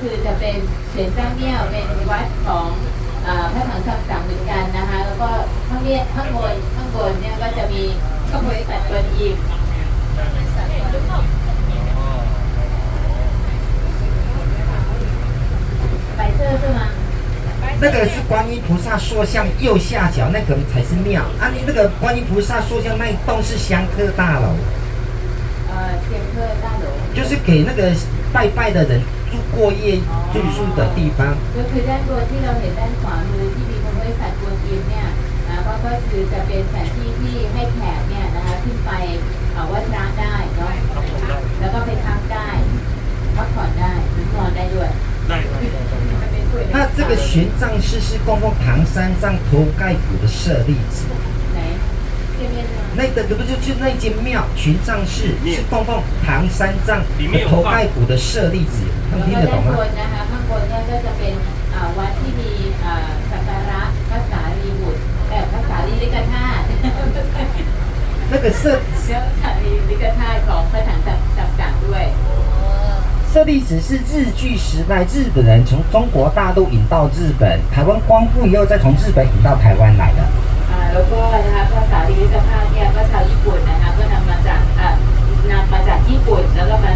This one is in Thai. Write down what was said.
คือจะเป็นเสียนจ้างเมี่ยวเป็นวัดของพระถังซัมจั๋งเหมือนกันนะคะแล้วก็ข้างบนเนี่ยก็จะมีบริษัทกวนอิม白色是吗？那个是观音菩萨塑像右下角那个才是庙啊，那个观音菩萨塑像那一栋是香客大楼。香客大楼就是给那个拜拜的人住过夜住宿的地方。ก็คือด้านบนที่เราเห็นด้านขวามือที่มีบริษัทกวนอิมเนี่ยก็คือจะเป็นสถานที่ที่ให้แขกเนี่ยนะคะขึ้นไปไหว้พระได้เนาะแล้วก็ไปพักได้พักผ่อนได้นอนได้ด้วย那这个玄奘寺是供奉唐三藏头盖骨的舍利子。ไหน见面吗？那个不就那间庙玄奘寺是供奉唐三藏头盖骨的舍利子，他们听得懂吗？ด้านบนนะคะข้างบนเนี่ยก็จะเป็นวัดที่มีสักการะพระสารีบุตรพระสารีริกธาตุ那个舍สารีริกธาตุของพระถังซัมจั๋งด้วย舍利子是日据时代日本人从中国大陆引到日本，台湾光复以后再从日本引到台湾来的。แล้วก็นะคะภาษาลิลิกธาตุเนี่ยก็ชาวญี่ปุ่นนะคะก็นำมาจากญี่ปุ่นแล้วก็มา